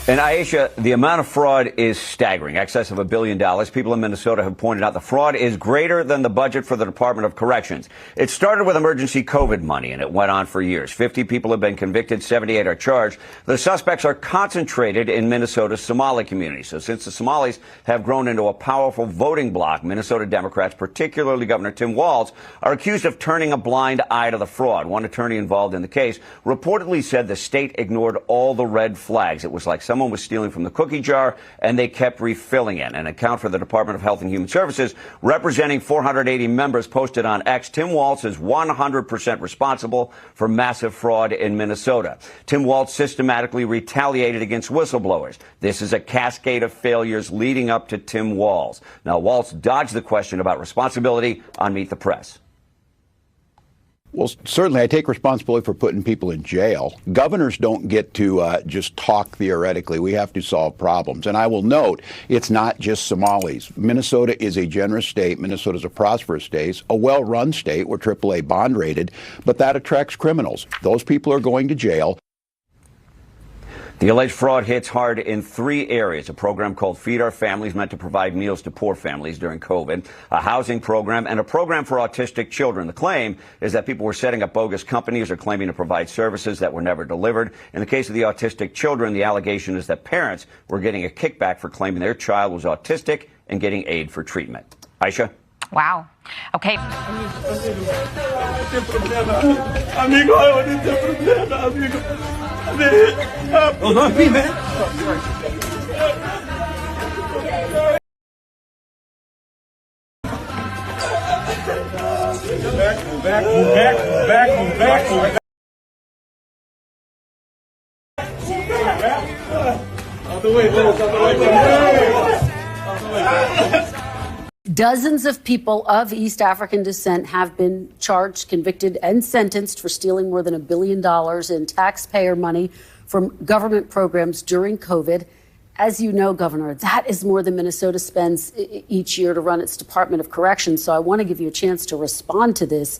And Aisha, the amount of fraud is staggering, excess of $1 billion. People in Minnesota have pointed out the fraud is greater than the budget for the Department of Corrections. It started with emergency COVID money, and it went on for years. 50 people have been convicted, 78 are charged. The suspects are concentrated in Minnesota's Somali community. So since the Somalis have grown into a powerful voting bloc, Minnesota Democrats, particularly Governor Tim Walz, are accused of turning a blind eye to the fraud. One attorney involved in the case reportedly said the state ignored all the red flags. It was like someone was stealing from the cookie jar, and they kept refilling it. An account for the Department of Health and Human Services, representing 480 members, posted on X. Tim Walz is 100% responsible for massive fraud in Minnesota. Tim Walz systematically retaliated against whistleblowers. This is a cascade of failures leading up to Tim Walz. Now, Walz dodged the question about responsibility on Meet the Press. Well, certainly I take responsibility for putting people in jail. Governors don't get to just talk theoretically. We have to solve problems. And I will note, it's not just Somalis. Minnesota is a generous state. Minnesota is a prosperous state, a well-run state. We're AAA bond rated, but that attracts criminals. Those people are going to jail. The alleged fraud hits hard in 3 areas. A program called Feed Our Families, meant to provide meals to poor families during COVID, a housing program, and a program for autistic children. The claim is that people were setting up bogus companies or claiming to provide services that were never delivered. In the case of the autistic children, the allegation is that parents were getting a kickback for claiming their child was autistic and getting aid for treatment. Aisha? Wow. Okay. Dozens of people of East African descent have been charged, convicted, and sentenced for stealing more than $1 billion in taxpayer money from government programs during COVID. As you know, Governor, that is more than Minnesota spends each year to run its Department of Corrections. So I want to give you a chance to respond to this.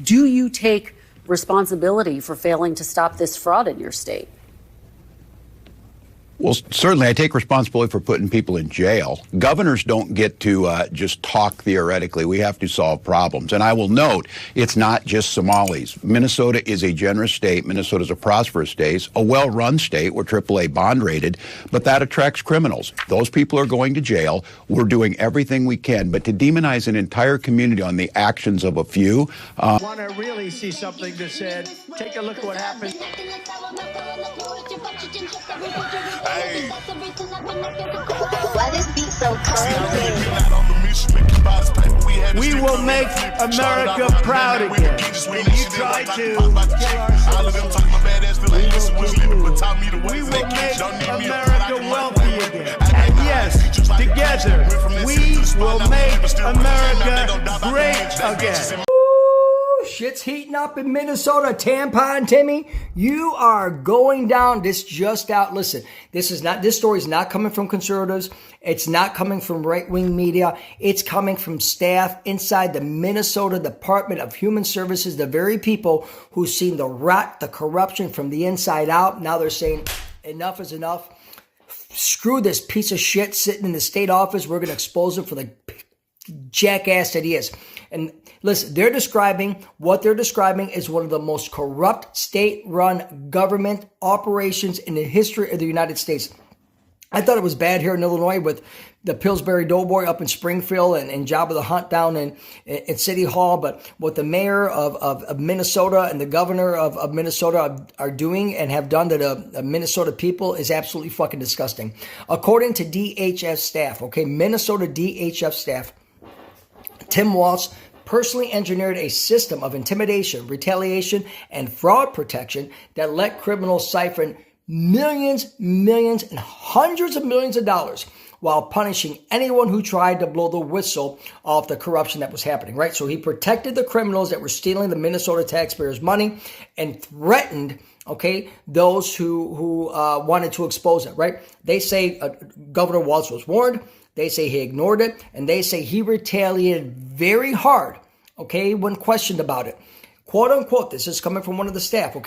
Do you take responsibility for failing to stop this fraud in your state? Well, certainly I take responsibility for putting people in jail. Governors don't get to just talk theoretically. We have to solve problems. And I will note, it's not just Somalis. Minnesota is a generous state. Minnesota is a prosperous state, a well-run state. We're AAA bond rated, but that attracts criminals. Those people are going to jail. We're doing everything we can. But to demonize an entire community on the actions of a few. Want to really see something that said, take a look at what happened. Hey. Why this beat so crazy? We will make America proud again. And you try to kill our we will make America wealthy again. And yes, together, we will make America great again. Shit's heating up in Minnesota. Tampon Timmy, you are going down. This just out. Listen, this story is not coming from conservatives. It's not coming from right-wing media. It's coming from staff inside the Minnesota Department of Human Services, the very people who've seen the rot, the corruption from the inside out. Now they're saying enough is enough. Screw this piece of shit sitting in the state office. We're going to expose him for the jackass that he is. And listen, what they're describing is one of the most corrupt state-run government operations in the history of the United States. I thought it was bad here in Illinois with the Pillsbury Doughboy up in Springfield and Jabba the Hutt down in City Hall. But what the mayor of Minnesota and the governor of Minnesota are doing and have done to the Minnesota people is absolutely fucking disgusting. According to DHS staff, Minnesota DHS staff, Tim Walz personally engineered a system of intimidation, retaliation, and fraud protection that let criminals siphon millions, and hundreds of millions of dollars while punishing anyone who tried to blow the whistle off the corruption that was happening, right? So he protected the criminals that were stealing the Minnesota taxpayers' money and threatened, those who wanted to expose it, right? They say Governor Walz was warned. They say he ignored it, and they say he retaliated very hard, when questioned about it. Quote unquote, this is coming from one of the staff,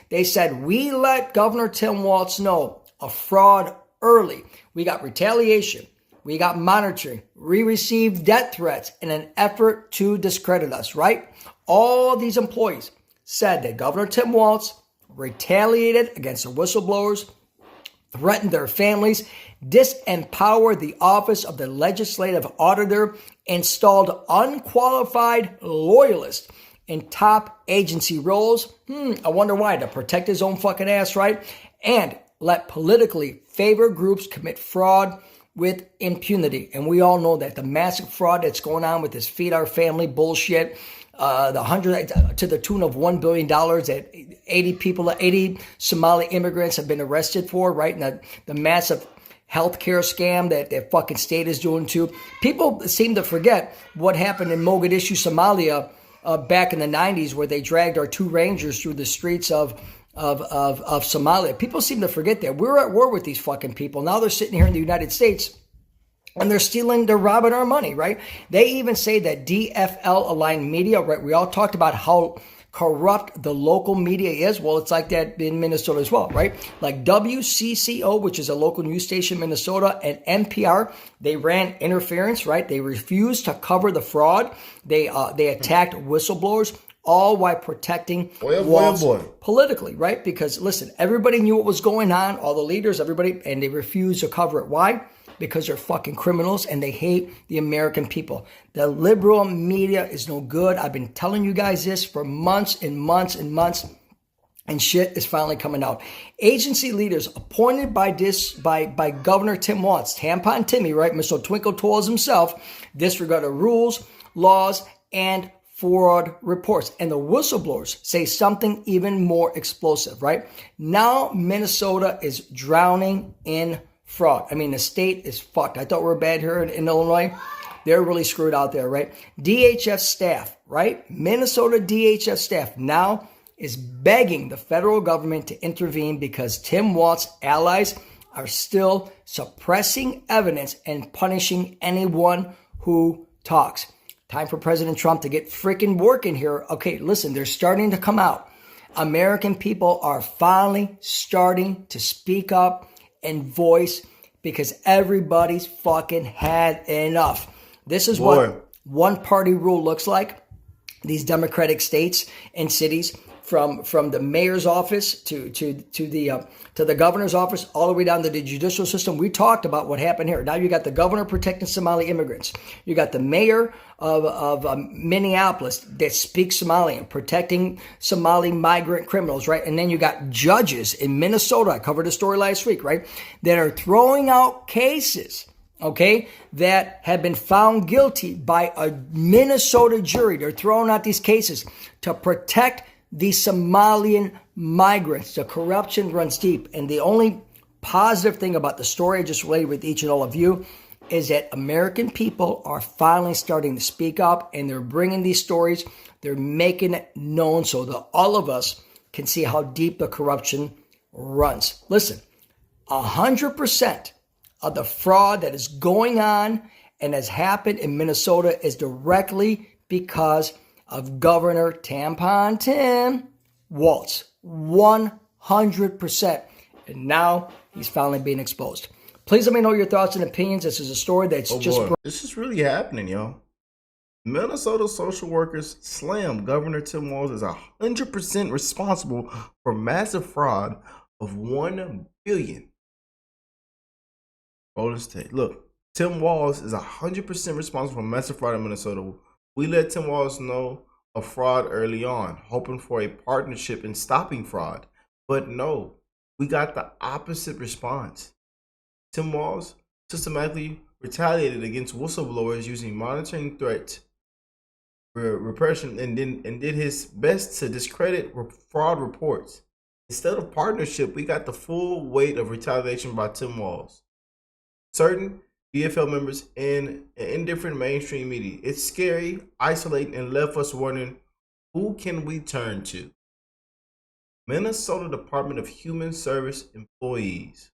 They said, we let Governor Tim Walz know a fraud early. We got retaliation. We got monitoring. We received death threats in an effort to discredit us, right? All these employees said that Governor Tim Walz retaliated against the whistleblowers, threatened their families, disempowered the office of the legislative auditor, installed unqualified loyalists in top agency roles. I wonder why, to protect his own fucking ass, right? And let politically favored groups commit fraud with impunity. And we all know that the massive fraud that's going on with this feed our family bullshit, the 100 to the tune of $1 billion that 80 Somali immigrants have been arrested for, right? And the massive healthcare scam that their fucking state is doing too. People seem to forget what happened in Mogadishu, Somalia, back in the 90s, where they dragged our 2 rangers through the streets of Somalia. People seem to forget that. We're at war with these fucking people. Now they're sitting here in the United States and they're robbing our money, right? They even say that DFL aligned media, right? We all talked about how corrupt the local media is. Well, it's like that in Minnesota as well, right? Like WCCO, which is a local news station in Minnesota, and NPR, they ran interference, right? They refused to cover the fraud. They attacked whistleblowers, all while protecting Walz politically, right? Because listen, everybody knew what was going on, all the leaders, everybody, and they refused to cover it. Why? Because they're fucking criminals and they hate the American people. The liberal media is no good. I've been telling you guys this for months and months and months, and shit is finally coming out. Agency leaders appointed by Governor Tim Walz, Tampon Timmy, right? Mr. Twinkle Toes himself, disregarded rules, laws, and fraud reports. And the whistleblowers say something even more explosive, right? Now Minnesota is drowning in fraud. I mean, the state is fucked. I thought we were bad here in Illinois. They're really screwed out there, right? DHS staff, right? Minnesota DHS staff now is begging the federal government to intervene because Tim Walz's allies are still suppressing evidence and punishing anyone who talks. Time for President Trump to get freaking working here. Okay, listen, they're starting to come out. American people are finally starting to speak up and voice because everybody's fucking had enough. This is what one party rule looks like. These democratic states and cities, from the mayor's office to the governor's office, all the way down to the judicial system. We talked about what happened here. Now you got the governor protecting Somali immigrants. You got the mayor of Minneapolis that speaks Somalian, protecting Somali migrant criminals, right? And then you got judges in Minnesota, I covered a story last week, right, that are throwing out cases, okay, that have been found guilty by a Minnesota jury. They're throwing out these cases to protect the Somalian migrants. The corruption runs deep. And the only positive thing about the story I just related with each and all of you is that American people are finally starting to speak up, and they're bringing these stories. They're making it known so that all of us can see how deep the corruption runs. Listen, 100% of the fraud that is going on and has happened in Minnesota is directly because of Governor Tampon Tim Walz. 100%. And now he's finally being exposed. Please let me know your thoughts and opinions. This is a story that's This is really happening, yo. Minnesota social workers slam Governor Tim Walz as 100% responsible for massive fraud of $1 billion. Look, Tim Walz is 100% responsible for massive fraud in Minnesota. We let Tim Walz know of fraud early on, hoping for a partnership in stopping fraud. But no, we got the opposite response. Tim Walz systematically retaliated against whistleblowers using monitoring threats, repression, and did his best to discredit fraud reports. Instead of partnership, we got the full weight of retaliation by Tim Walz. Certain DFL members in different mainstream media. It's scary, isolating, and left us wondering, who can we turn to? Minnesota Department of Human Service employees.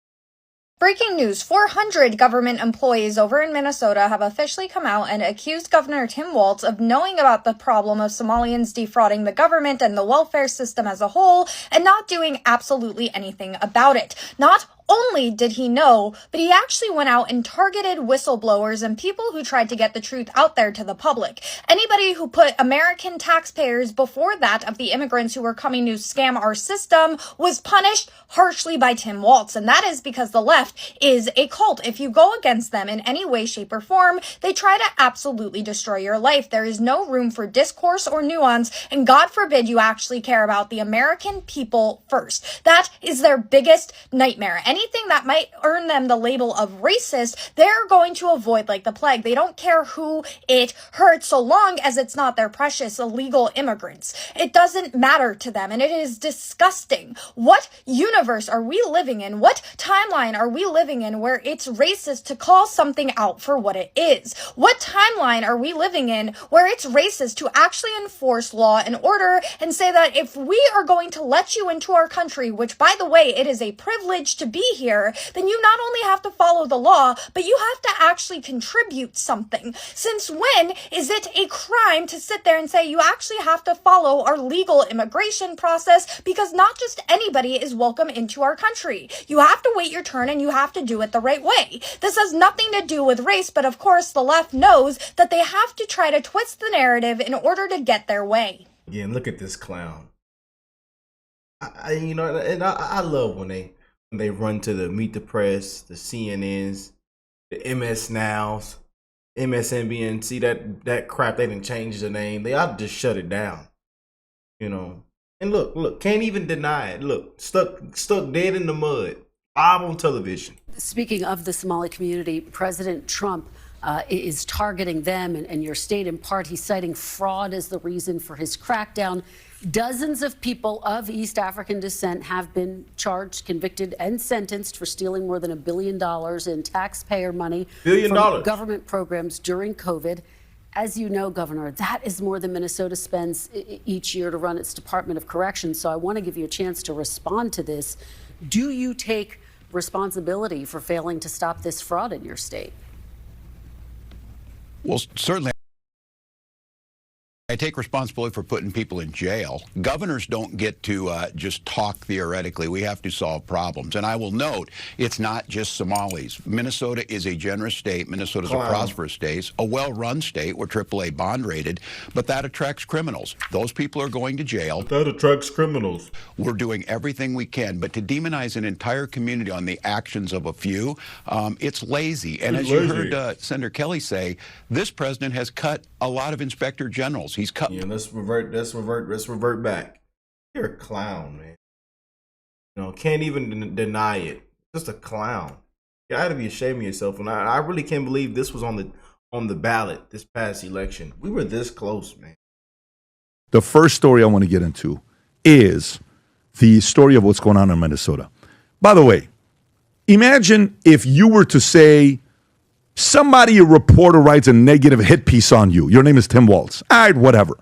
Breaking news, 400 government employees over in Minnesota have officially come out and accused Governor Tim Walz of knowing about the problem of Somalians defrauding the government and the welfare system as a whole and not doing absolutely anything about it. Not only did he know, but he actually went out and targeted whistleblowers and people who tried to get the truth out there to the public. Anybody who put American taxpayers before that of the immigrants who were coming to scam our system was punished harshly by Tim Walz. And that is because the left is a cult. If you go against them in any way, shape, or form, they try to absolutely destroy your life. There is no room for discourse or nuance, and God forbid you actually care about the American people first. That is their biggest nightmare. Anything that might earn them the label of racist, they're going to avoid like the plague. They don't care who it hurts so long as it's not their precious illegal immigrants. It doesn't matter to them, and it is disgusting. What universe are we living in? What timeline are we living in where it's racist to call something out for what it is? What timeline are we living in where it's racist to actually enforce law and order and say that if we are going to let you into our country, which by the way, it is a privilege to be here, then you not only have to follow the law, but you have to actually contribute something. Since when is it a crime to sit there and say you actually have to follow our legal immigration process, because not just anybody is welcome into our country. You have to wait your turn and you have to do it the right way. This has nothing to do with race, but of course the left knows that they have to try to twist the narrative in order to get their way. Again, look at this clown. I love when they run to the Meet the Press, the CNNs, the MS Nows, MSNBC, that crap. They didn't change the name. They ought to just shut it down. And look, can't even deny it. Look, stuck dead in the mud, live on television. Speaking of the Somali community, President Trump is targeting them and your state in part. He's citing fraud as the reason for his crackdown. Dozens of people of East African descent have been charged, convicted, and sentenced for stealing more than $1 billion in taxpayer money from government programs during COVID. As you know, Governor, that is more than Minnesota spends each year to run its Department of Corrections. So I want to give you a chance to respond to this. Do you take responsibility for failing to stop this fraud in your state? Well, certainly. I take responsibility for putting people in jail. Governors don't get to just talk theoretically. We have to solve problems. And I will note, it's not just Somalis. Minnesota is a generous state. Minnesota's a prosperous state, a well-run state. We're AAA bond rated, but that attracts criminals. Those people are going to jail. But that attracts criminals. We're doing everything we can, but to demonize an entire community on the actions of a few, it's lazy. And as you heard Senator Kelly say, this president has cut a lot of inspector generals. He's cut. Yeah, let's revert back. You're a clown, man. Can't even deny it. Just a clown. You gotta be ashamed of yourself. And I really can't believe this was on the ballot this past election. We were this close, man. The first story I want to get into is the story of what's going on in Minnesota. By the way, imagine if you were to say, a reporter writes a negative hit piece on you. Your name is Tim Walz. All right, whatever.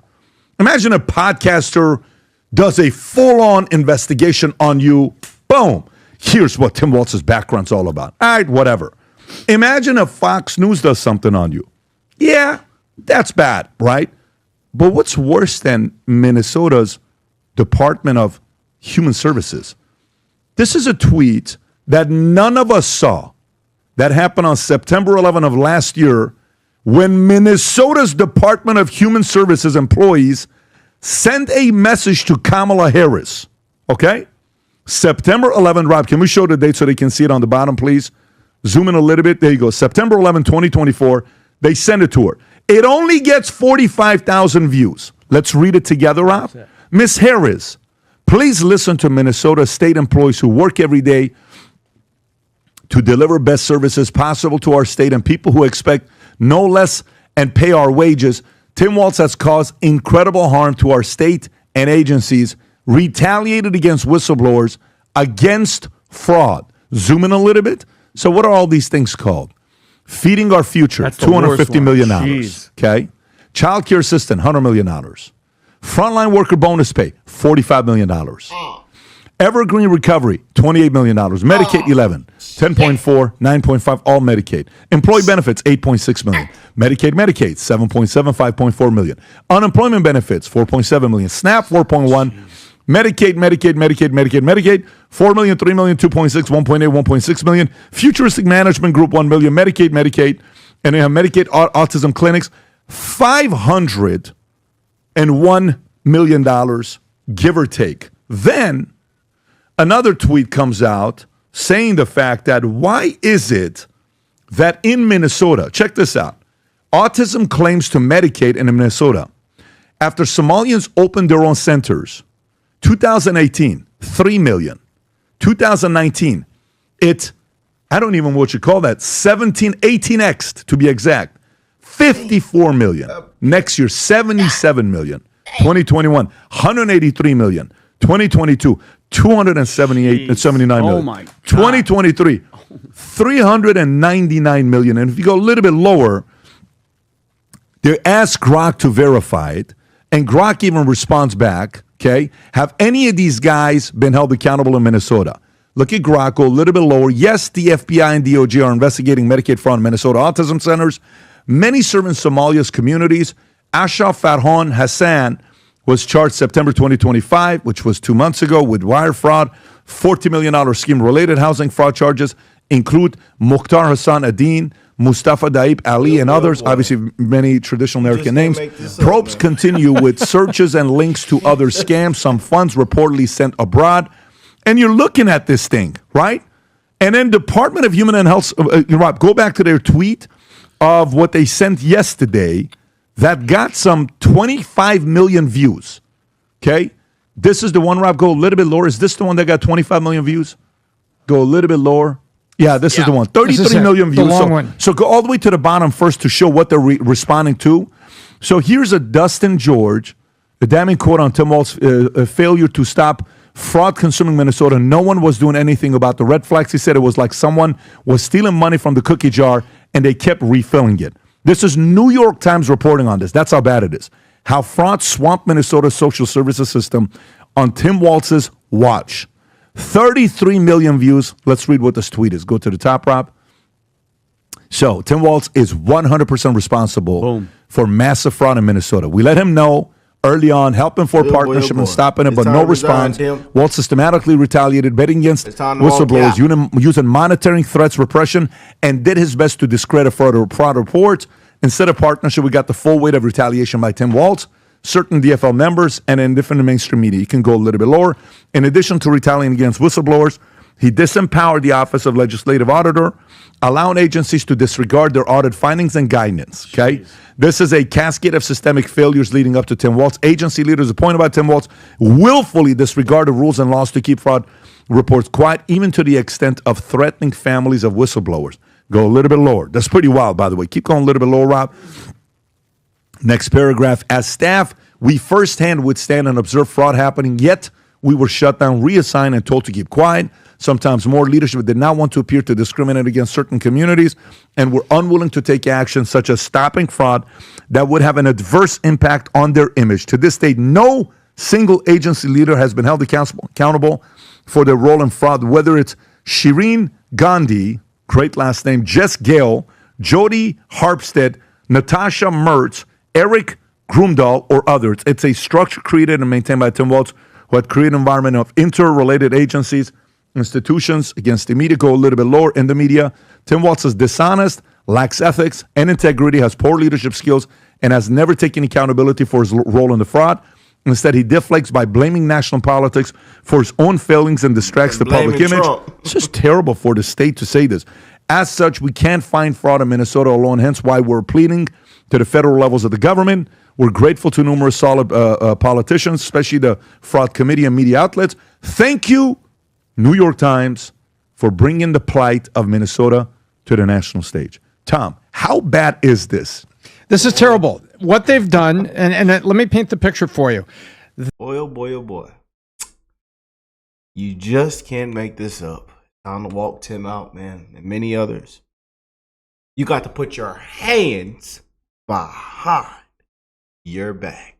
Imagine a podcaster does a full-on investigation on you. Boom. Here's what Tim Walz's background's all about. All right, whatever. Imagine if Fox News does something on you. Yeah, that's bad, right? But what's worse than Minnesota's Department of Human Services? This is a tweet that none of us saw. That happened on September 11 of last year when Minnesota's Department of Human Services employees sent a message to Kamala Harris. Okay? September 11, Rob, can we show the date so they can see it on the bottom, please? Zoom in a little bit. There you go. September 11, 2024. They send it to her. It only gets 45,000 views. Let's read it together, Rob. Miss Harris, please listen to Minnesota state employees who work every day to deliver best services possible to our state and people who expect no less and pay our wages. Tim Walz has caused incredible harm to our state and agencies, retaliated against whistleblowers, against fraud. Zoom in a little bit. So what are all these things called? Feeding Our Future, $250 million. Okay. Child care assistant, $100 million. Frontline worker bonus pay, $45 million. Evergreen Recovery, $28 million. Medicaid, 11. 10.4, 9.5, all Medicaid. Employee benefits, 8.6 million. Medicaid, 7.7, 5.4 million. Unemployment benefits, 4.7 million. SNAP, 4.1. Medicaid, 4 million, 3 million, 2.6, 1.8, 1.6 million. Futuristic Management Group, 1 million. Medicaid. And they have Medicaid autism clinics, $501 million, give or take. Then another tweet comes out saying the fact that why is it that in Minnesota, check this out, autism claims to Medicaid in Minnesota after Somalians opened their own centers. 2018, 3 million. 2019, I don't even know what you call that, 18x to be exact, 54 million. Next year, 77 million. 2021, 183 million. 2022, 279 million. Oh my God. 2023, 399 million. And if you go a little bit lower, they ask Grok to verify it, and Grok even responds back, okay? Have any of these guys been held accountable in Minnesota? Look at Grok, go a little bit lower. Yes, the FBI and DOJ are investigating Medicaid fraud in Minnesota autism centers. Many serve in Somalia's communities. Ashraf Farhan Hassan was charged September 2025, which was 2 months ago, with wire fraud. $40 million scheme-related housing fraud charges include Mukhtar Hassan Adin, Mustafa Daib Ali, and others, obviously many traditional American names. Probes continue with searches and links to other scams, some funds reportedly sent abroad. And you're looking at this thing, right? And then Department of Human and Health, Rob, go back to their tweet of what they sent yesterday that got some 25 million views, okay? This is the one, Rob, go a little bit lower. Is this the one that got 25 million views? Go a little bit lower. Yeah, this is the one. 33 million views. The long one. So go all the way to the bottom first to show what they're responding to. So here's a Dustin George, a damning quote on Tim Walz, failure to stop fraud consuming Minnesota. No one was doing anything about the red flags. He said it was like someone was stealing money from the cookie jar and they kept refilling it. This is New York Times reporting on this. That's how bad it is. How fraud swamped Minnesota's social services system on Tim Walz's watch. 33 million views. Let's read what this tweet is. Go to the top, Rob. So Tim Walz is 100% responsible for massive fraud in Minnesota. We let him know early on, helping for partnership and stopping it, but no response. Walz systematically retaliated, betting against whistleblowers, using monitoring threats, repression, and did his best to discredit fraud reports. Instead of partnership, we got the full weight of retaliation by Tim Walz, certain DFL members, and in different mainstream media. You can go a little bit lower. In addition to retaliating against whistleblowers, he disempowered the Office of Legislative Auditor, allowing agencies to disregard their audit findings and guidance. Okay, this is a cascade of systemic failures leading up to Tim Walz. Agency leaders appointed by Tim Walz willfully disregarded rules and laws to keep fraud reports quiet, even to the extent of threatening families of whistleblowers. Go a little bit lower. That's pretty wild, by the way. Keep going a little bit lower, Rob. Next paragraph. As staff, we firsthand withstand and observe fraud happening, yet we were shut down, reassigned, and told to keep quiet. Sometimes more leadership did not want to appear to discriminate against certain communities and were unwilling to take action such as stopping fraud that would have an adverse impact on their image. To this date, no single agency leader has been held accountable for their role in fraud, whether it's Shireen Gandhi, great last name, Jess Gale, Jody Harpstead, Natasha Mertz, Eric Grumdahl, or others. It's a structure created and maintained by Tim Walz, who had created an environment of interrelated agencies, institutions against the media. Go a little bit lower in the media. Tim Walz is dishonest, lacks ethics and integrity, has poor leadership skills, and has never taken accountability for his role in the fraud. Instead, he deflects by blaming national politics for his own failings and distracts the public image. It's just terrible for the state to say this. As such, we can't find fraud in Minnesota alone, hence why we're pleading to the federal levels of the government. We're grateful to numerous solid politicians, especially the fraud committee and media outlets. Thank you, New York Times, for bringing the plight of Minnesota to the national stage. Tom, how bad is this? This is terrible. What they've done, and let me paint the picture for you. Boy, oh boy, oh boy. You just can't make this up. Time to walk Tim out, man, and many others. You got to put your hands behind your back.